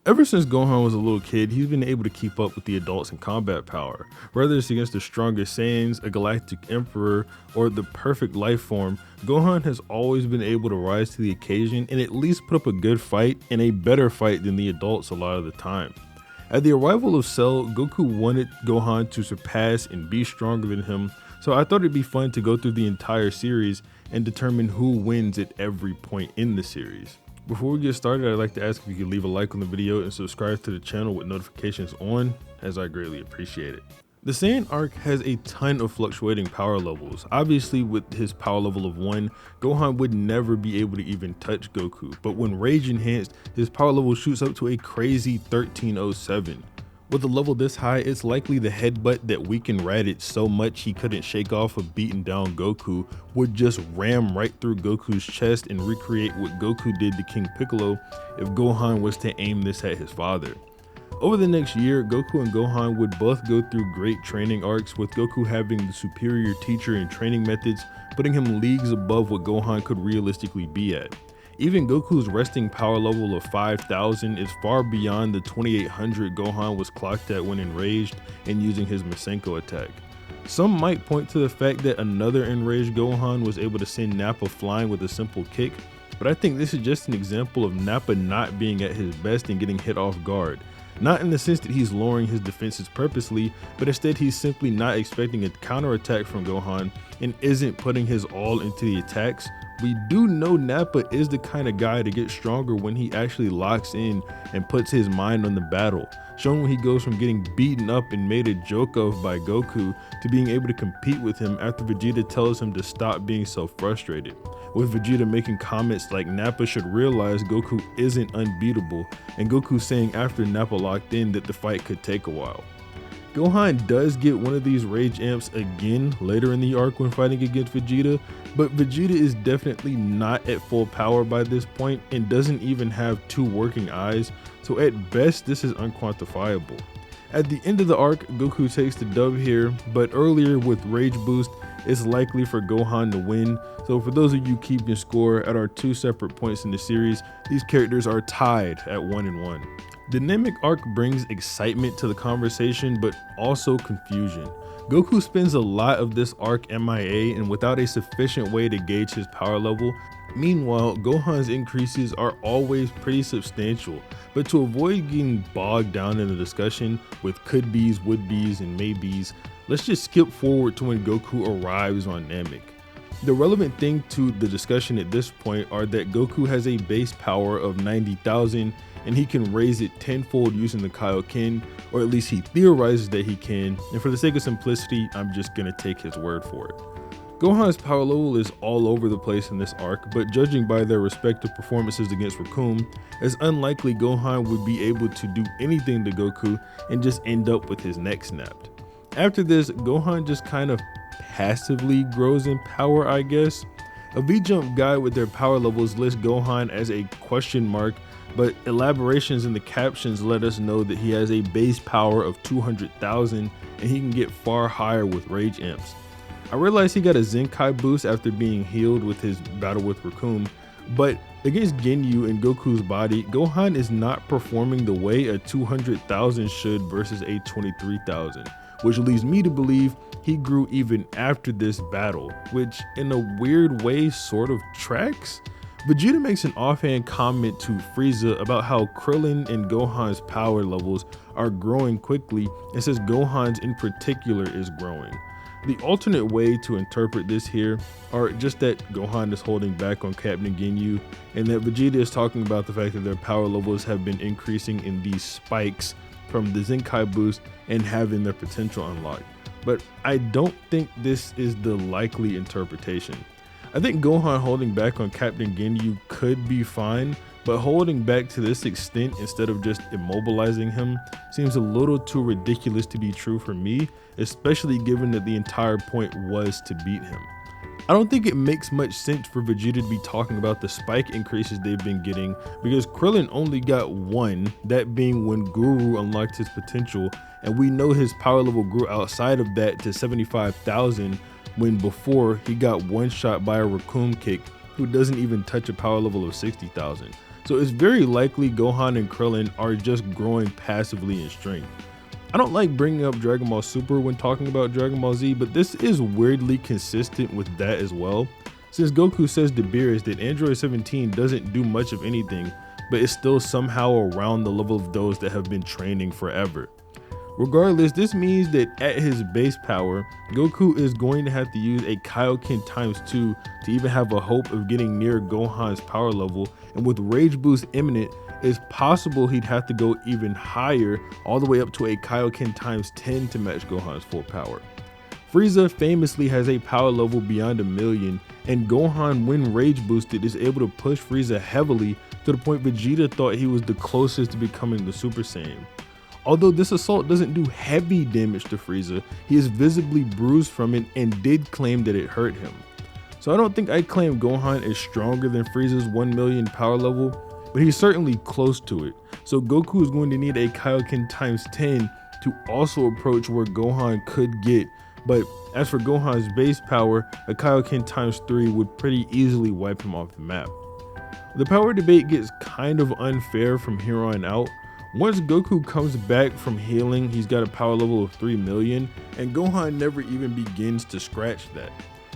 Ever since Gohan was a little kid, he's been able to keep up with the adults in combat power. Whether it's against the strongest Saiyans, a galactic emperor, or the perfect life form, Gohan has always been able to rise to the occasion and at least put up a good fight and a better fight than the adults a lot of the time. At the arrival of Cell, Goku wanted Gohan to surpass and be stronger than him, so I thought it'd be fun to go through the entire series and determine who wins at every point in the series. Before we get started, I'd like to ask if you could leave a like on the video and subscribe to the channel with notifications on, as I greatly appreciate it. The Saiyan Arc has a ton of fluctuating power levels. Obviously, with his power level of 1, Gohan would never be able to even touch Goku, but when Rage enhanced, his power level shoots up to a crazy 1307. With a level this high, it's likely the headbutt that weakened Raditz so much he couldn't shake off a beaten down Goku would just ram right through Goku's chest and recreate what Goku did to King Piccolo if Gohan was to aim this at his father. Over the next year, Goku and Gohan would both go through great training arcs, with Goku having the superior teacher and training methods, putting him leagues above what Gohan could realistically be at. Even Goku's resting power level of 5,000 is far beyond the 2,800 Gohan was clocked at when enraged and using his Masenko attack. Some might point to the fact that another enraged Gohan was able to send Nappa flying with a simple kick, but I think this is just an example of Nappa not being at his best and getting hit off guard. Not in the sense that he's lowering his defenses purposely, but instead he's simply not expecting a counterattack from Gohan and isn't putting his all into the attacks. We do know Nappa is the kind of guy to get stronger when he actually locks in and puts his mind on the battle, shown when he goes from getting beaten up and made a joke of by Goku to being able to compete with him after Vegeta tells him to stop being so frustrated, with Vegeta making comments like Nappa should realize Goku isn't unbeatable, and Goku saying after Nappa locked in that the fight could take a while. Gohan does get one of these rage amps again later in the arc when fighting against Vegeta, but Vegeta is definitely not at full power by this point and doesn't even have 2 working eyes, so at best this is unquantifiable. At the end of the arc, Goku takes the dub here, but earlier with Rage Boost, it's likely for Gohan to win, so for those of you keeping score, at our 2 separate points in the series, these characters are tied at 1-1. The Namek Arc brings excitement to the conversation, but also confusion. Goku spends a lot of this arc MIA and without a sufficient way to gauge his power level. Meanwhile, Gohan's increases are always pretty substantial, but to avoid getting bogged down in the discussion with could-be's, would-be's, and maybes, let's just skip forward to when Goku arrives on Namek. The relevant thing to the discussion at this point are that Goku has a base power of 90,000 and he can raise it tenfold using the Kaioken, or at least he theorizes that he can, and for the sake of simplicity, I'm just gonna take his word for it. Gohan's power level is all over the place in this arc, but judging by their respective performances against Recoome, it's unlikely Gohan would be able to do anything to Goku and just end up with his neck snapped. After this, Gohan just kind of passively grows in power, I guess. A V-Jump guide with their power levels lists Gohan as a question mark, but elaborations in the captions let us know that he has a base power of 200,000 and he can get far higher with rage amps. I realized he got a Zenkai boost after being healed with his battle with Recoome, but against Ginyu and Goku's body, Gohan is not performing the way a 200,000 should versus a 23,000, which leads me to believe he grew even after this battle, which in a weird way sort of tracks. Vegeta makes an offhand comment to Frieza about how Krillin and Gohan's power levels are growing quickly and says Gohan's in particular is growing. The alternate way to interpret this here are just that Gohan is holding back on Captain Ginyu and that Vegeta is talking about the fact that their power levels have been increasing in these spikes from the Zenkai boost and having their potential unlocked. But I don't think this is the likely interpretation. I think Gohan holding back on Captain Ginyu could be fine, but holding back to this extent instead of just immobilizing him seems a little too ridiculous to be true for me, especially given that the entire point was to beat him. I don't think it makes much sense for Vegeta to be talking about the spike increases they've been getting, because Krillin only got 1, that being when Guru unlocked his potential, and we know his power level grew outside of that to 75,000 when before he got one shot by a Recoome kick who doesn't even touch a power level of 60,000. so it's very likely Gohan and Krillin are just growing passively in strength. I don't like bringing up Dragon Ball Super when talking about Dragon Ball Z, but this is weirdly consistent with that as well, since Goku says to Beerus that Android 17 doesn't do much of anything, but is still somehow around the level of those that have been training forever. Regardless, this means that at his base power, Goku is going to have to use a Kaioken times 2 to even have a hope of getting near Gohan's power level, and with Rage Boost imminent, it's possible he'd have to go even higher, all the way up to a Kaioken times 10 to match Gohan's full power. Frieza famously has a power level beyond 1,000,000, and Gohan, when Rage Boosted, is able to push Frieza heavily to the point Vegeta thought he was the closest to becoming the Super Saiyan. Although this assault doesn't do heavy damage to Frieza, he is visibly bruised from it and did claim that it hurt him. So I don't think I'd claim Gohan is stronger than Frieza's 1,000,000 power level, but he's certainly close to it. So Goku is going to need a Kaioken times 10 to also approach where Gohan could get, but as for Gohan's base power, a Kaioken times 3 would pretty easily wipe him off the map. The power debate gets kind of unfair from here on out. Once Goku comes back from healing, he's got a power level of 3,000,000, and Gohan never even begins to scratch that.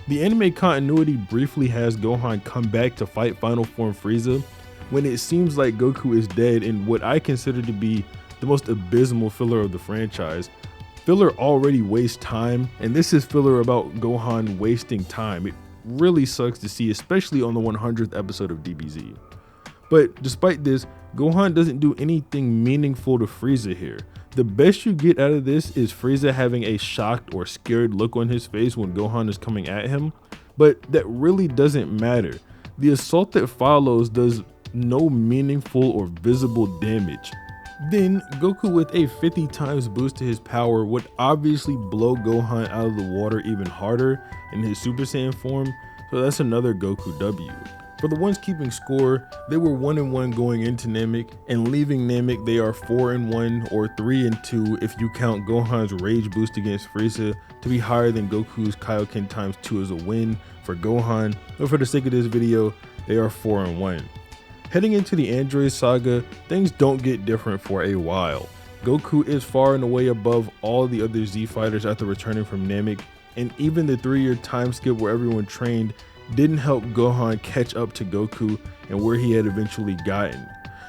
The anime continuity briefly has Gohan come back to fight Final Form Frieza when it seems like Goku is dead in what I consider to be the most abysmal filler of the franchise. Filler already wastes time, and this is filler about Gohan wasting time. It really sucks to see, especially on the 100th episode of DBZ. But despite this, Gohan doesn't do anything meaningful to Frieza here. The best you get out of this is Frieza having a shocked or scared look on his face when Gohan is coming at him, but that really doesn't matter. The assault that follows does no meaningful or visible damage. Then Goku with a 50 times boost to his power would obviously blow Gohan out of the water even harder in his Super Saiyan form, so that's another Goku W. For the ones keeping score, they were 1-1 going into Namek, and leaving Namek they are 4-1 or 3-2 if you count Gohan's Rage Boost against Frieza to be higher than Goku's Kaioken times 2 as a win for Gohan, but for the sake of this video, they are 4-1. Heading into the Android saga, things don't get different for a while. Goku is far and away above all the other Z fighters after returning from Namek, and even the 3-year time skip where everyone trained didn't help Gohan catch up to Goku and where he had eventually gotten.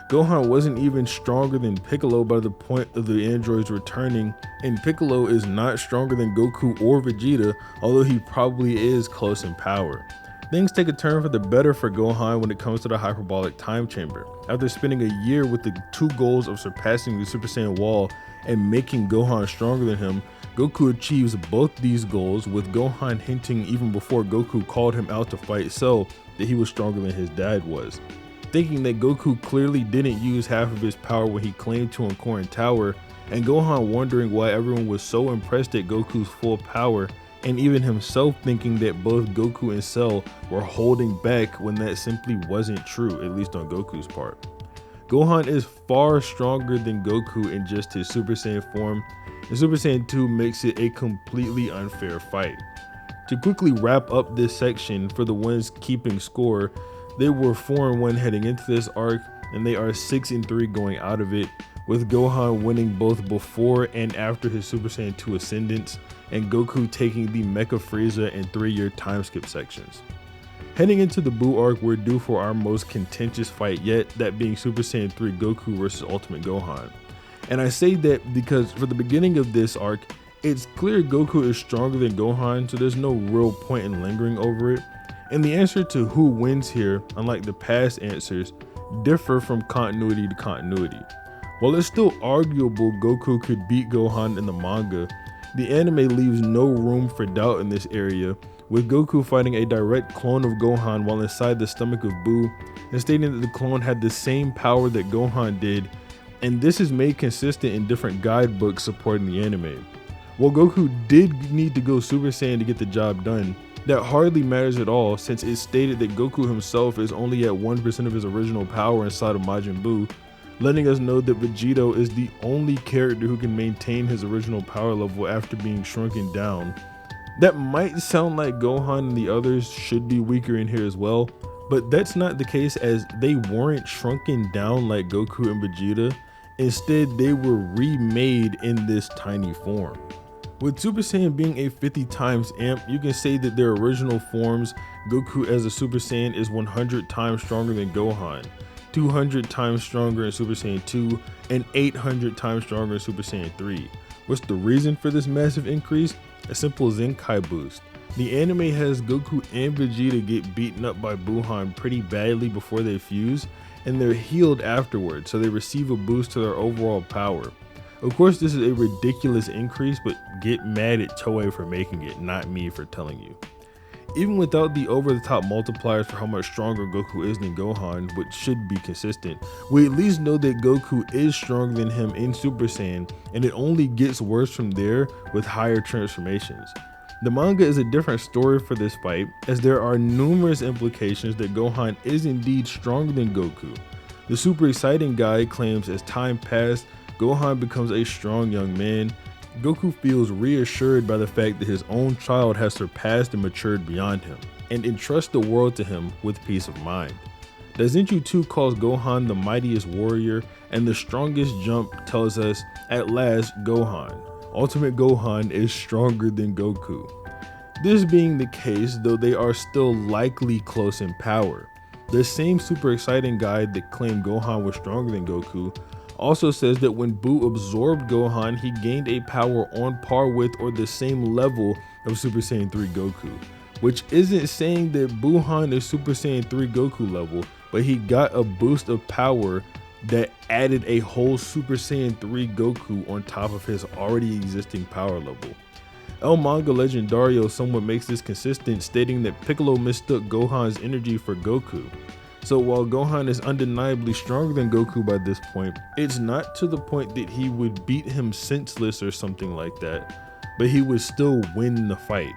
Gohan wasn't even stronger than Piccolo by the point of the androids returning, and Piccolo is not stronger than Goku or Vegeta, although he probably is close in power. Things take a turn for the better for Gohan when it comes to the hyperbolic time chamber. After spending a year with the two goals of surpassing the Super Saiyan wall and making Gohan stronger than him, Goku achieves both these goals, with Gohan hinting even before Goku called him out to fight Cell that he was stronger than his dad was. Thinking that Goku clearly didn't use half of his power when he claimed to in Korin Tower, and Gohan wondering why everyone was so impressed at Goku's full power, and even himself thinking that both Goku and Cell were holding back when that simply wasn't true, at least on Goku's part. Gohan is far stronger than Goku in just his Super Saiyan form, and Super Saiyan 2 makes it a completely unfair fight. To quickly wrap up this section, for the ones keeping score, they were 4-1 heading into this arc, and they are 6-3 going out of it, with Gohan winning both before and after his Super Saiyan 2 ascendance, and Goku taking the Mecha Frieza and 3-year time skip sections. Heading into the Buu Arc, we're due for our most contentious fight yet, that being Super Saiyan 3 Goku versus Ultimate Gohan. And I say that because for the beginning of this arc, it's clear Goku is stronger than Gohan, so there's no real point in lingering over it. And the answer to who wins here, unlike the past answers, differ from continuity to continuity. While it's still arguable Goku could beat Gohan in the manga, the anime leaves no room for doubt in this area, with Goku fighting a direct clone of Gohan while inside the stomach of Buu, and stating that the clone had the same power that Gohan did, and this is made consistent in different guidebooks supporting the anime. While Goku did need to go Super Saiyan to get the job done, that hardly matters at all, since it's stated that Goku himself is only at 1% of his original power inside of Majin Buu, letting us know that Vegito is the only character who can maintain his original power level after being shrunken down. That might sound like Gohan and the others should be weaker in here as well, But that's not the case, as they weren't shrunken down like Goku and Vegeta. Instead, they were remade in this tiny form. With Super Saiyan being a 50 times amp, you can say that their original forms, Goku as a Super Saiyan is 100 times stronger than Gohan, 200 times stronger in Super Saiyan 2, and 800 times stronger in Super Saiyan 3. What's the reason for this massive increase? A simple Zenkai boost. The anime has Goku and Vegeta get beaten up by Buuhan pretty badly before they fuse, and they're healed afterwards, so they receive a boost to their overall power. Of course, this is a ridiculous increase, but get mad at Toei for making it, not me for telling you. Even without the over-the-top multipliers for how much stronger Goku is than Gohan, which should be consistent, we at least know that Goku is stronger than him in Super Saiyan, and it only gets worse from there with higher transformations. The manga is a different story for this fight, as there are numerous implications that Gohan is indeed stronger than Goku. The super exciting guy claims as time passed, Gohan becomes a strong young man. Goku feels reassured by the fact that his own child has surpassed and matured beyond him, and entrusts the world to him with peace of mind. Daizenshuu 2 calls Gohan the mightiest warrior, and the strongest jump tells us, at last, Gohan. Ultimate Gohan is stronger than Goku. This being the case, though, they are still likely close in power. The same super exciting guy that claimed Gohan was stronger than Goku also says that when Buu absorbed Gohan, he gained a power on par with or the same level of Super Saiyan 3 Goku, which isn't saying that Buuhan is Super Saiyan 3 Goku level, but he got a boost of power that added a whole Super Saiyan 3 Goku on top of his already existing power level. El Manga Legendario somewhat makes this consistent, stating that Piccolo mistook Gohan's energy for Goku. So while Gohan is undeniably stronger than Goku by this point, it's not to the point that he would beat him senseless or something like that, but he would still win the fight.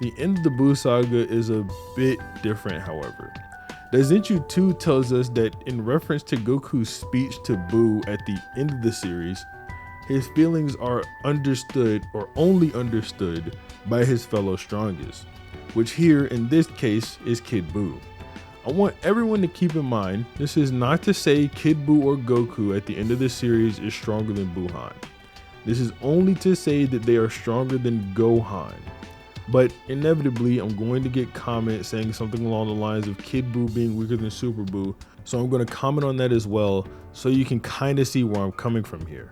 The end of the Buu saga is a bit different, however. Daizenshuu 2 tells us that in reference to Goku's speech to Buu at the end of the series, his feelings are understood or only understood by his fellow strongest, which here in this case is Kid Buu. I want everyone to keep in mind, this is not to say Kid Buu or Goku at the end of the series is stronger than Buuhan. This is only to say that they are stronger than Gohan. But inevitably, I'm going to get comments saying something along the lines of Kid Buu being weaker than Super Buu, so I'm going to comment on that as well, so you can kind of see where I'm coming from here.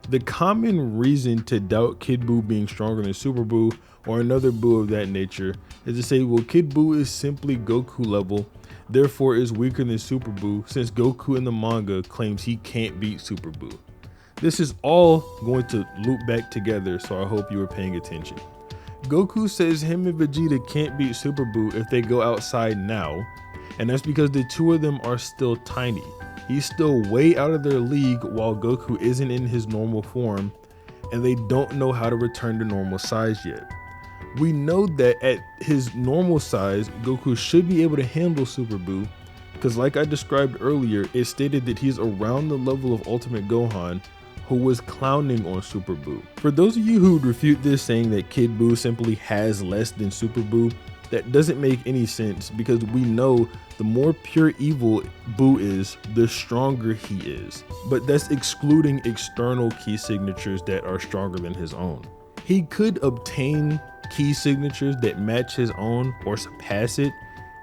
The common reason to doubt Kid Buu being stronger than Super Buu or another Buu of that nature is to say, well, Kid Buu is simply Goku level, therefore is weaker than Super Buu, since Goku in the manga claims he can't beat Super Buu. This is all going to loop back together, so I hope you were paying attention. Goku says him and Vegeta can't beat Super Buu if they go outside now, and that's because the two of them are still tiny. He's still way out of their league while Goku isn't in his normal form, and they don't know how to return to normal size yet. We know that at his normal size, Goku should be able to handle Super Buu, because like I described earlier, it stated that he's around the level of Ultimate Gohan, who was clowning on Super Buu. For those of you who would refute this saying that Kid Buu simply has less than Super Buu, that doesn't make any sense, because we know the more pure evil Buu is, the stronger he is. But that's excluding external key signatures that are stronger than his own. He could obtain key signatures that match his own or surpass it,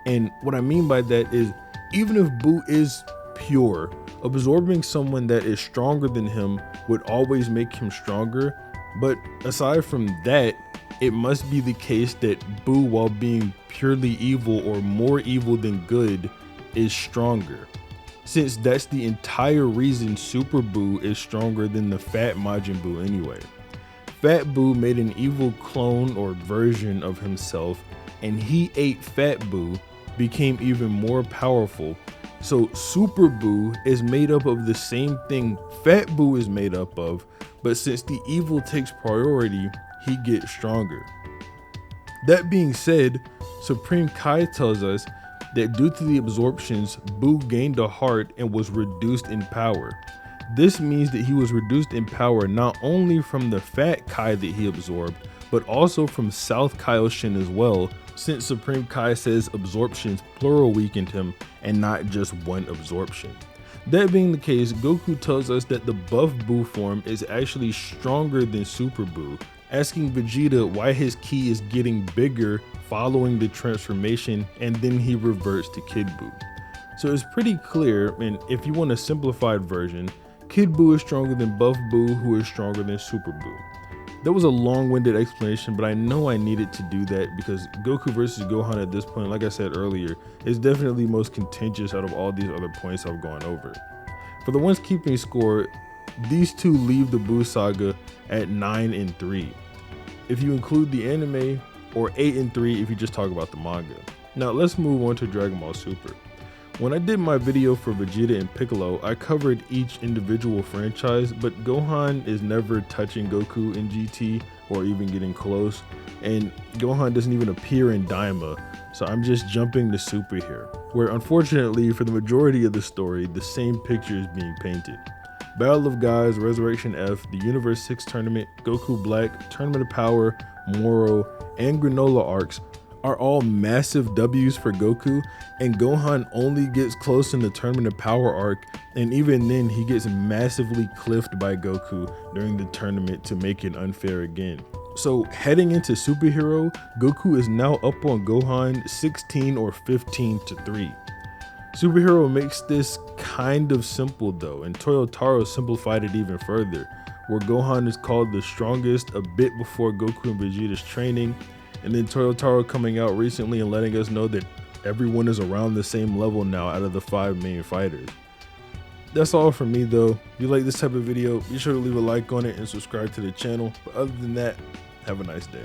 and what I mean by that is, even if Buu is pure, absorbing someone that is stronger than him would always make him stronger. But aside from that, it must be the case that Buu, while being purely evil or more evil than good, is stronger, since that's the entire reason Super Buu is stronger than the Fat Majin Buu anyway. Fat Buu made an evil clone or version of himself, and he ate Fat Buu, became even more powerful. So Super Buu is made up of the same thing Fat Buu is made up of, but since the evil takes priority, he gets stronger. That being said, Supreme Kai tells us that due to the absorptions, Buu gained a heart and was reduced in power. This means that he was reduced in power not only from the Fat Kai that he absorbed, but also from South Kaioshin as well, since Supreme Kai says absorptions plural weakened him and not just one absorption. That being the case, Goku tells us that the buff Buu form is actually stronger than Super Buu, asking Vegeta why his ki is getting bigger following the transformation, and then he reverts to Kid Buu. So it's pretty clear, and if you want a simplified version, Kid Buu is stronger than Buff Buu, who is stronger than Super Buu. That was a long-winded explanation, but I know I needed to do that because Goku versus Gohan at this point, like I said earlier, is definitely most contentious out of all these other points I've gone over. For the ones keeping score, these two leave the Buu saga at 9 and 3. If you include the anime, or 8 and 3 if you just talk about the manga. Now let's move on to Dragon Ball Super. When I did my video for Vegeta and Piccolo, I covered each individual franchise, but Gohan is never touching Goku in GT or even getting close, and Gohan doesn't even appear in Daima, so I'm just jumping to Super here, where unfortunately for the majority of the story, the same picture is being painted. Battle of Gods, Resurrection F, the Universe 6 Tournament, Goku Black, Tournament of Power, Moro, and Granola arcs are all massive W's for Goku, and Gohan only gets close in the Tournament of Power arc, and even then he gets massively cliffed by Goku during the tournament to make it unfair again. So heading into Superhero, Goku is now up on Gohan 16 or 15 to 3. Superhero makes this kind of simple though, and Toyotaro simplified it even further, where Gohan is called the strongest a bit before Goku and Vegeta's training, and then Toyotaro coming out recently and letting us know that everyone is around the same level now out of the 5 main fighters. That's all from me though. If you like this type of video, be sure to leave a like on it and subscribe to the channel. But other than that, have a nice day.